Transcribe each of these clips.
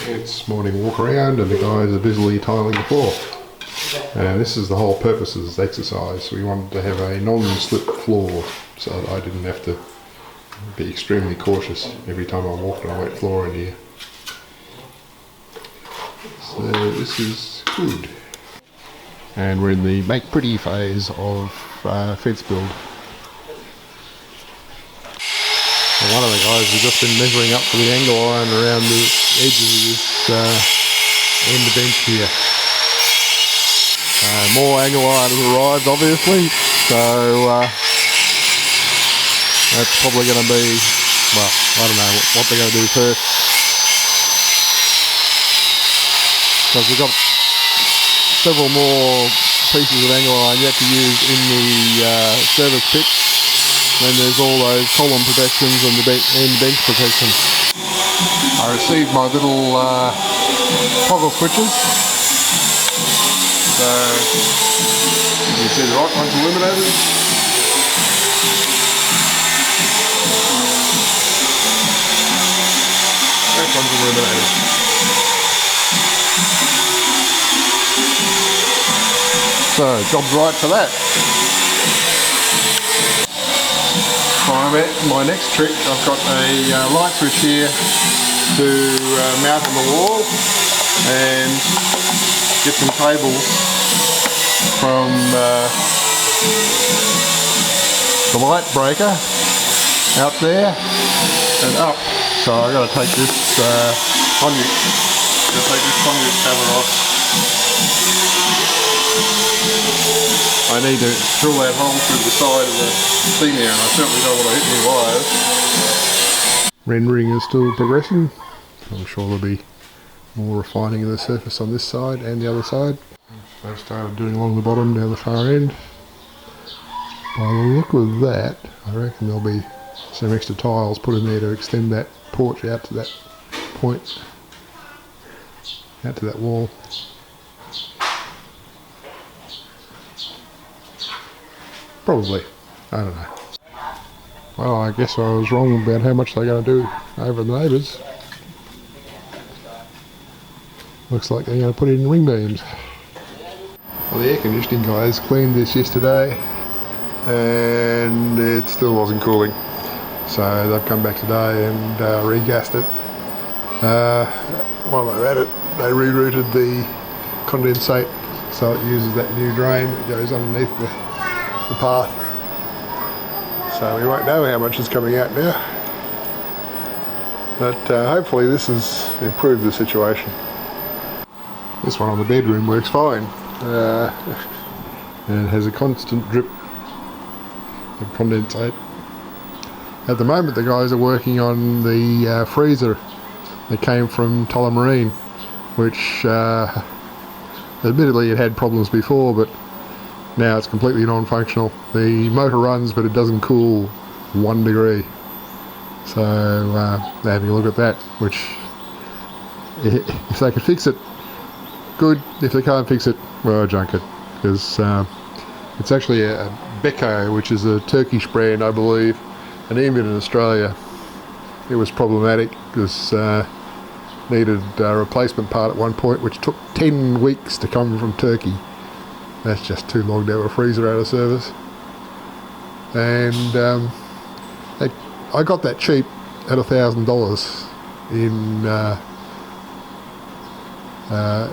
It's morning walk around and the guys are busily tiling the floor. This is the whole purpose of this exercise. We wanted to have a non-slip floor so that I didn't have to be extremely cautious every time I walked on a wet floor in here. So this is good. And we're in the make pretty phase of fence build. One of the guys has just been measuring up for the angle iron around the edges of this end bench here. More angle iron has arrived, obviously, so that's probably going to be, well, I don't know what they're going to do first, because we've got several more pieces of angle iron yet to use in the service pit. Then there's all those column protections and the end bench protection. I received my little toggle switches. So you can see the right one's illuminated. That one's illuminated. So job's right for that. My next trick, I've got a light switch here to mount on the wall and get some cables from the light breaker out there and up. So I've got to take this conduit cover off. I need to drill that hole through the side of the thing there, and I certainly don't want to hit any wires. Rendering is still progressing. I'm sure there'll be more refining of the surface on this side and the other side. They've started doing along the bottom down the far end. By the look of that, I reckon there'll be some extra tiles put in there to extend that porch out to that point, out to that wall. Probably. I don't know. Well, I guess I was wrong about how much they're going to do over the neighbours. Looks like they're going to put in ring beams. Well, the air conditioning guys cleaned this yesterday and it still wasn't cooling. So they've come back today and regassed it. While they're at it, they rerouted the condensate so it uses that new drain that goes underneath the path. So we won't know how much is coming out now. But hopefully this has improved the situation. This one on the bedroom works fine. And has a constant drip of condensate. At the moment the guys are working on the freezer that came from Tullamarine, which admittedly it had problems before, but now it's completely non-functional. The motor runs but it doesn't cool 1 degree. So they're having a look at that, which if they can fix it, good. If they can't fix it, well, junk it. Because it's actually a Beko, which is a Turkish brand, I believe, and even in Australia it was problematic because needed a replacement part at one point, which took 10 weeks to come from Turkey. That's just too long to have a freezer out of service. And I got that cheap at $1,000 in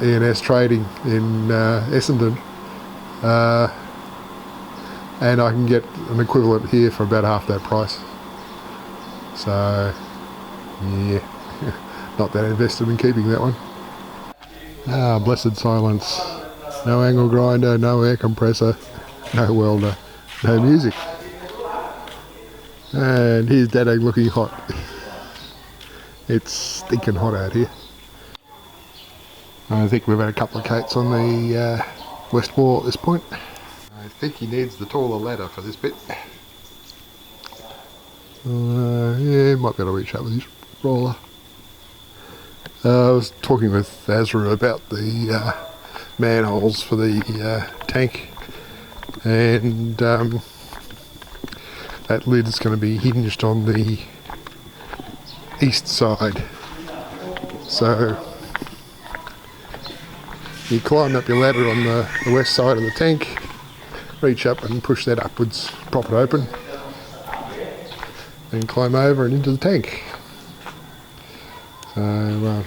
E&S Trading in Essendon, and I can get an equivalent here for about half that price. So yeah, not that invested in keeping that one. Ah, blessed silence. No angle grinder, no air compressor, no welder, no music. And here's Dad Egg looking hot. It's stinking hot out here. I think we've had a couple of coats on the west wall at this point. I think he needs the taller ladder for this bit. Yeah, might be able to reach up with his roller. I was talking with Azra about the manholes for the tank, and that lid is going to be hinged on the east side. So you climb up your ladder on the west side of the tank, reach up and push that upwards, prop it open, then climb over and into the tank. So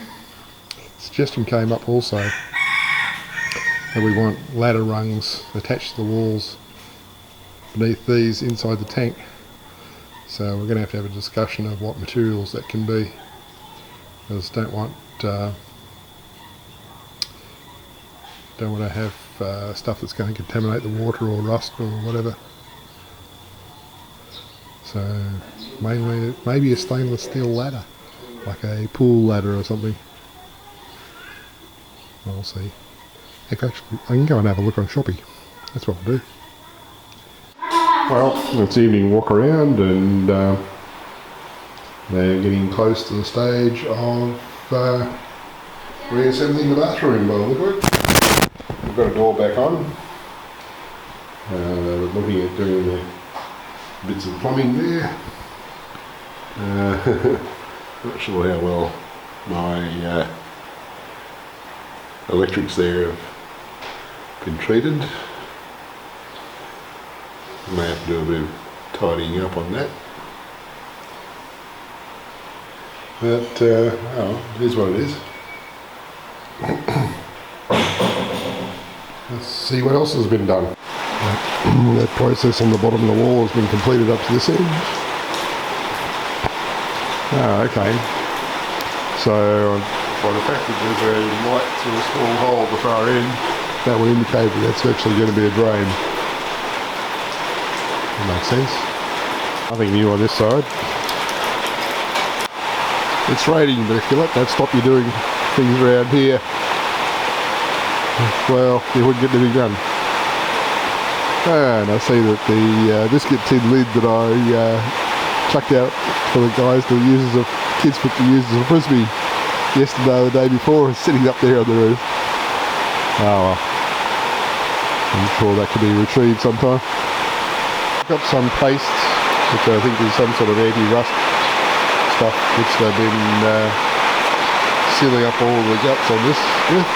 suggestion came up also that we want ladder rungs attached to the walls beneath these inside the tank. So we're going to have a discussion of what materials that can be. I just don't want to have stuff that's going to contaminate the water or rust or whatever. So mainly maybe a stainless steel ladder, like a pool ladder or something. I'll see. If actually, I can go and have a look on Shopee. That's what I'll do. Well, it's evening walk around, and they're getting close to the stage of reassembling the bathroom by the look of it. We've got a door back on. They were looking at doing the bits of plumbing there. Not sure how well my electrics there have been treated. May have to do a bit of tidying up on that. But, well, it is what it is. Let's see what else has been done. That process on the bottom of the wall has been completed up to this end. Ah, okay. So, by the fact that there's a light through a small hole at the far end, that would indicate that that's actually going to be a drain. That makes sense. Nothing new on this side. It's raining, but if you let that stop you doing things around here, well, you wouldn't get anything done. And I see that the biscuit tin lid that I chucked out for the guys to use as a kids to use as a frisbee yesterday or the day before is sitting up there on the roof. Oh well. I'm sure that could be retrieved sometime. I've got some paste, which I think is some sort of anti-rust stuff, which they've been sealing up all the guts on this with.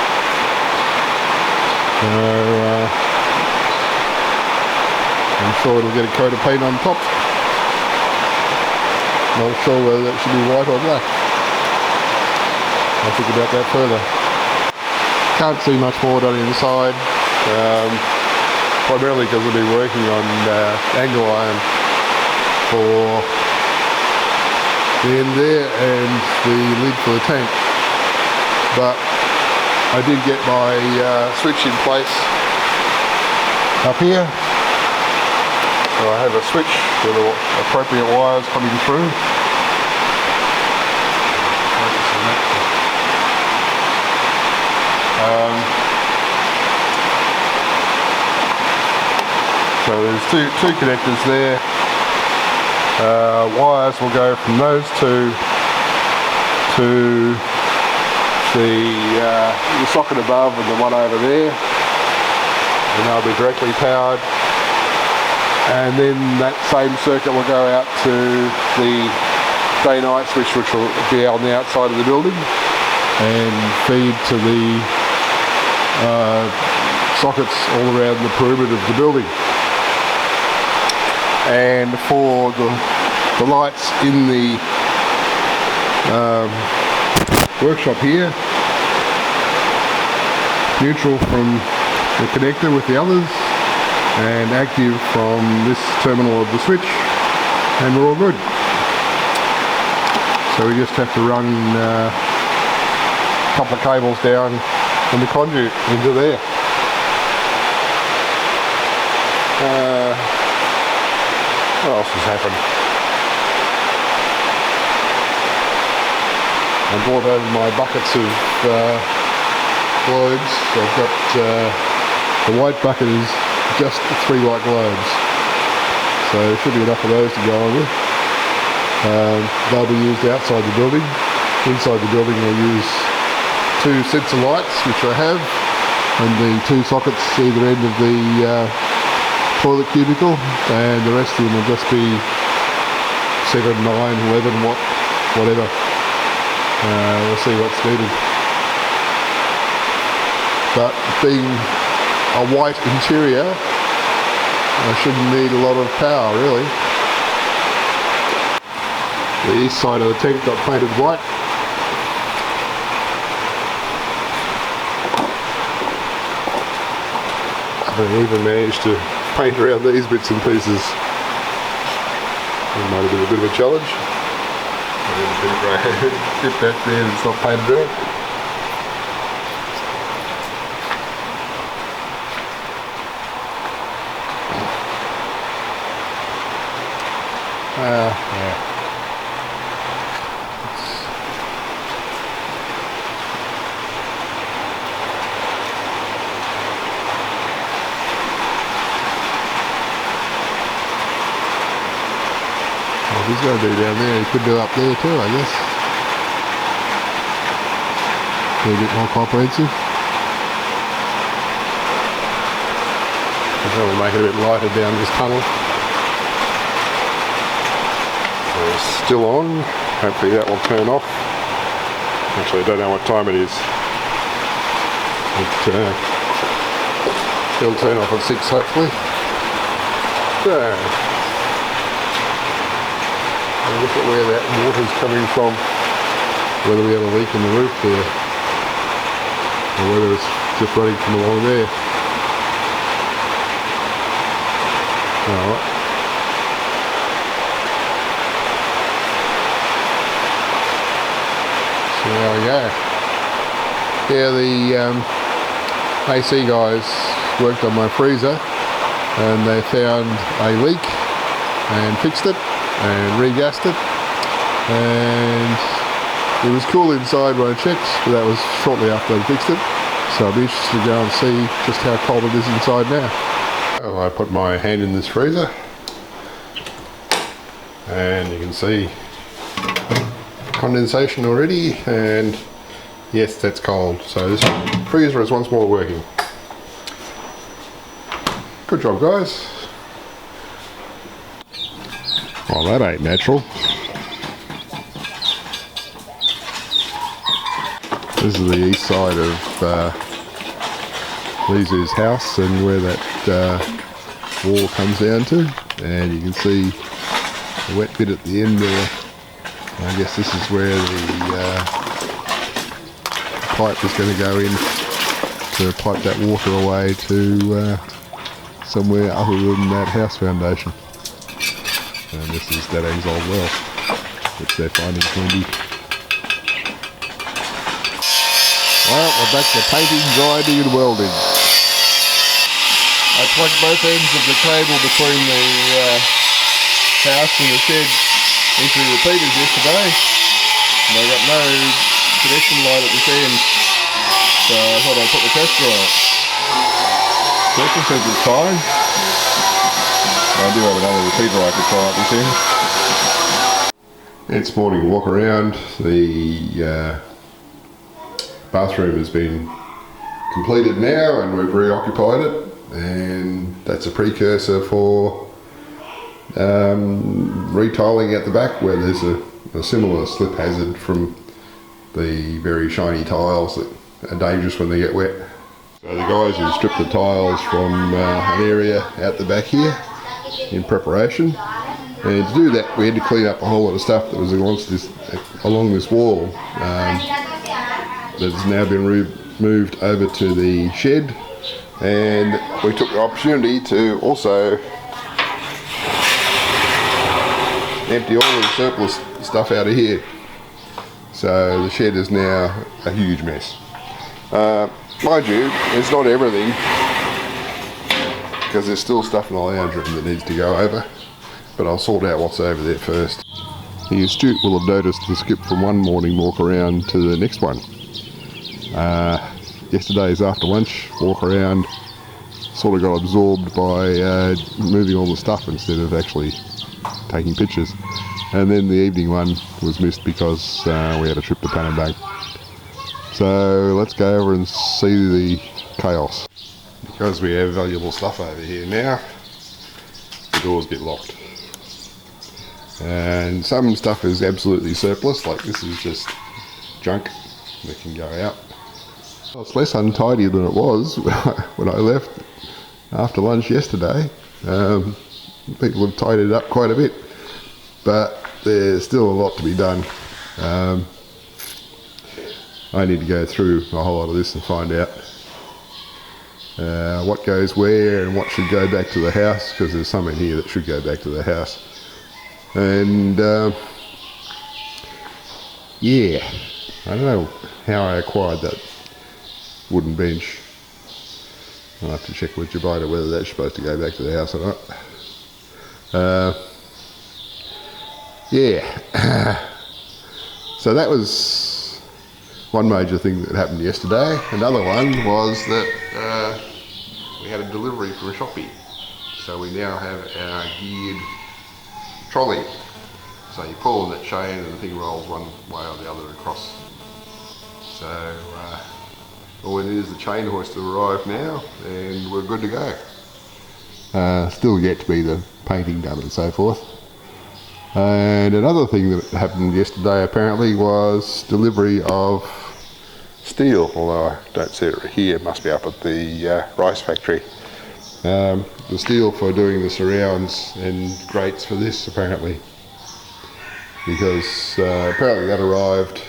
So I'm sure it'll get a coat of paint on top. Not sure whether that should be white or black. I'll think about that further. Can't see much more done inside, primarily because I've been working on angle iron for the end there and the lid for the tank. But I did get my switch in place up here. So I have a switch with the appropriate wires coming through. So there's two connectors there. Wires will go from those two to the socket above and the one over there, and they'll be directly powered. And then that same circuit will go out to the day-night switch, which will be on the outside of the building and feed to the sockets all around the perimeter of the building. And for the lights in the workshop here, neutral from the connector with the others, and active from this terminal of the switch, and we're all good. So we just have to run a couple of cables down and the conduit into there. What else has happened? I brought over my buckets of globes. So I've got the white bucket is just 3 white globes, so there should be enough of those to go on with. They'll be used outside the building. Inside the building I'll use 2 sets of lights, which I have, and the 2 sockets either end of the toilet cubicle, and the rest of them will just be 7, 9, 11 watt, whatever. We'll see what's needed. but being a white interior, I shouldn't need a lot of power really. The east side of the tank got painted white. I even managed to paint around these bits and pieces. It might have been a bit of a challenge. There's a bit of grey bit back there that's not painted around. Yeah. What he's going to do down there, he could do up there too, I guess. Be a bit more comprehensive. I'll probably make it a bit lighter down this tunnel. So it's still on. Hopefully that will turn off. Actually, I don't know what time it is. It'll turn off at 6 hopefully. So, look at where that water's coming from, whether we have a leak in the roof there, or whether it's just running from along there. Alright. So there we go. Yeah, the AC guys worked on my freezer and they found a leak and fixed it and regassed it, and it was cool inside when I checked, but that was shortly after I fixed it, so I'll be interested to go and see just how cold it is inside now. So I put my hand in this freezer and you can see condensation already, and yes, that's cold, so this freezer is once more working. Good job guys. Well, that ain't natural. This is the east side of Lizu's house and where that wall comes down to, and you can see the wet bit at the end there. I guess this is where the pipe is going to go in to pipe that water away to somewhere other than that house foundation. And this is that Ang's old well, which they're finding handy. Well, we're back to painting, grinding and welding. I plugged both ends of the cable between the house and the shed into the repeaters yesterday, and I got no connection light at this end, so I thought I'd put the tester on it. Tester says it's fine. I do have another repeater I could try at this end. It's morning walk around. The bathroom has been completed now and we've reoccupied it, and that's a precursor for retiling at the back where there's a similar slip hazard from the very shiny tiles that are dangerous when they get wet. So the guys who stripped the tiles from an area out the back here in preparation, and to do that we had to clean up a whole lot of stuff that was along this wall that has now been moved over to the shed, and we took the opportunity to also empty all the surplus stuff out of here. So the shed is now a huge mess. Mind you, it's not everything, because there's still stuff in the lounge room that needs to go over, but I'll sort out what's over there first. The astute will have noticed the skip from one morning walk around to the next one. Yesterday's after lunch walk around sort of got absorbed by moving all the stuff instead of actually taking pictures, and then the evening one was missed because we had a trip to Panenbank. So let's go over and see the chaos. Because we have valuable stuff over here now, the doors get locked. And some stuff is absolutely surplus, like this is just junk that can go out. It's less untidy than it was when I left after lunch yesterday. People have tidied it up quite a bit, but there's still a lot to be done. I need to go through a whole lot of this and find out what goes where and what should go back to the house, because there's some in here that should go back to the house. And yeah, I don't know how I acquired that wooden bench. I'll have to check with Jubaedah whether that's supposed to go back to the house or not. Yeah, so that was one major thing that happened yesterday. Another one was that we had a delivery from Shopee. So we now have our geared trolley. So you pull on that chain and the thing rolls one way or the other across. So all it is, the chain hoist to arrive now and we're good to go. Still yet to be the painting done and so forth. And another thing that happened yesterday apparently was delivery of steel, although I don't see it here, it must be up at the rice factory. The steel for doing the surrounds and grates for this apparently, because apparently that arrived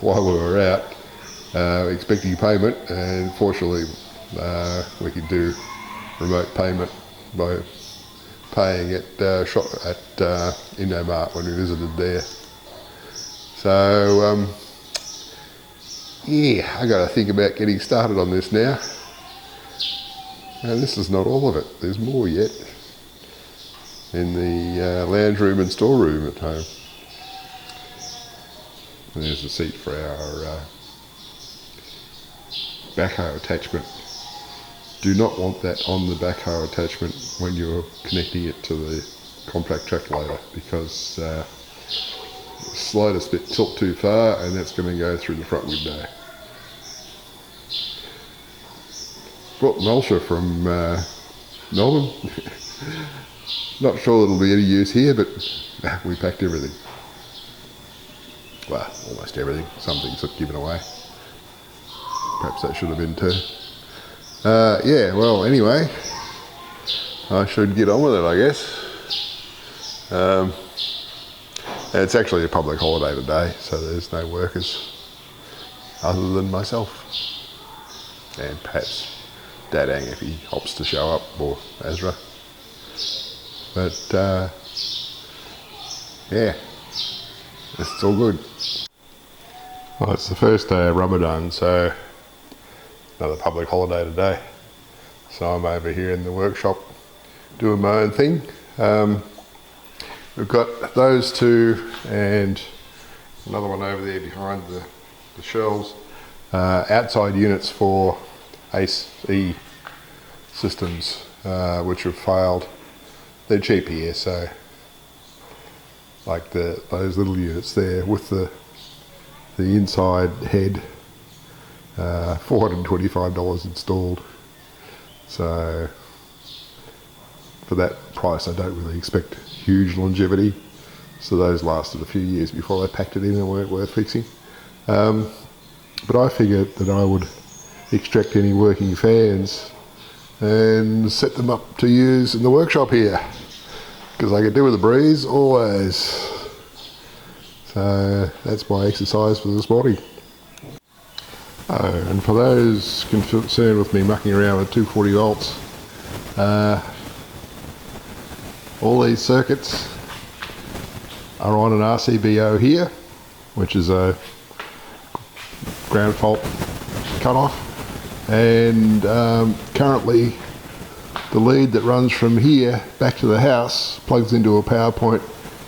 while we were out expecting payment, and fortunately we could do remote payment by paying at Indomart when we visited there. So yeah, I got to think about getting started on this now. And this is not all of it. There's more yet in the lounge room and storeroom at home. And there's a seat for our backhoe attachment. Do not want that on the backhoe attachment when you're connecting it to the compact track loader, because the slightest bit tilt too far and that's going to go through the front window. Brought mulcher from Melbourne. Not sure it'll be any use here, but we packed everything. Well, almost everything. Some things have given away. Perhaps that should have been too. Yeah, well, anyway, I should get on with it, I guess. And it's actually a public holiday today, so there's no workers other than myself. And perhaps Dadang if he opts to show up, or Azra. But, yeah, it's all good. Well, it's the first day of Ramadan, so another public holiday today. So I'm over here in the workshop doing my own thing. We've got those two and another one over there behind the shelves. Outside units for AC systems which have failed. They're cheap here, so like those little units there with the inside head, $425 installed. So for that price I don't really expect huge longevity. So those lasted a few years before they packed it in and weren't worth fixing. But I figured that I would extract any working fans and set them up to use in the workshop here, because I could do with a breeze always. So that's my exercise for this morning. Oh, and for those concerned with me mucking around with 240 volts, all these circuits are on an RCBO here, which is a ground fault cutoff, and currently the lead that runs from here back to the house plugs into a power point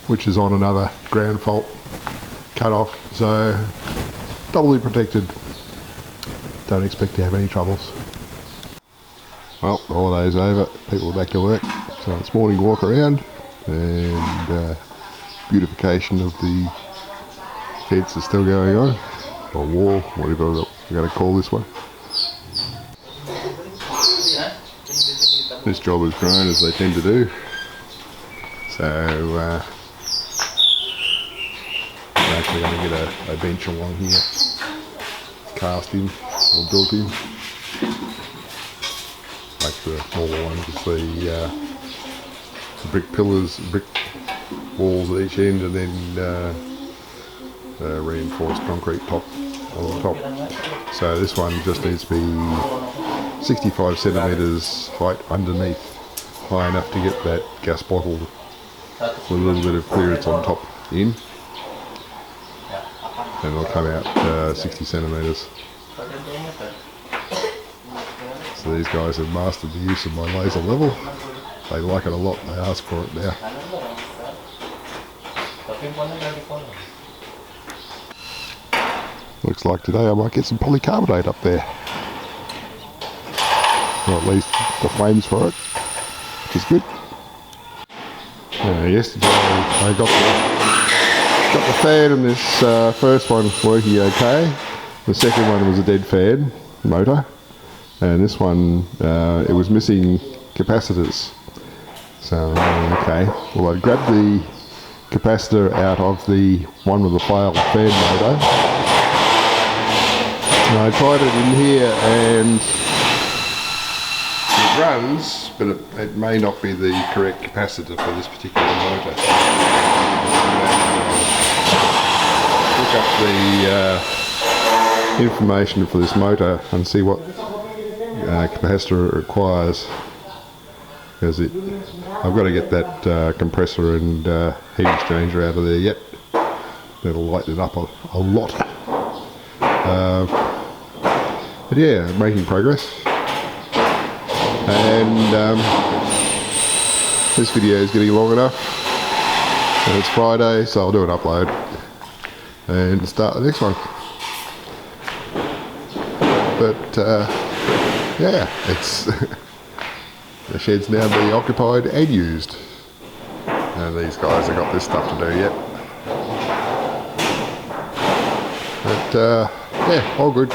which is on another ground fault cutoff, so doubly protected. Don't expect to have any troubles. Well, the holiday's over, people are back to work, so it's morning walk around and beautification of the fence is still going on, or wall, whatever we're going to call this one. This job has grown as they tend to do, so I'm actually going to get a bench along here cast in or built in. Like the smaller ones, just the brick pillars, brick walls at each end, and then reinforced concrete top on top. So this one just needs to be 65 centimetres height underneath, high enough to get that gas bottle with a little bit of clearance on top in, and it'll come out 60 centimetres. So these guys have mastered the use of my laser level. They like it a lot, they ask for it now. Looks like today I might get some polycarbonate up there. Or at least the flames for it, which is good. Yesterday I got the fan in this first one working okay. The second one was a dead fan motor, and this one it was missing capacitors. So okay, well I grabbed the capacitor out of the one with the failed fan motor, and I tried it in here, and it runs, but it may not be the correct capacitor for this particular motor. Look up the information for this motor and see what capacitor it requires, because I've got to get that compressor and heat exchanger out of there yet. That'll lighten it up a lot. But yeah, making progress. And this video is getting long enough, and it's Friday, so I'll do an upload and start the next one. But yeah, it's the shed's now being occupied and used, and these guys have got this stuff to do yet. But yeah, all good.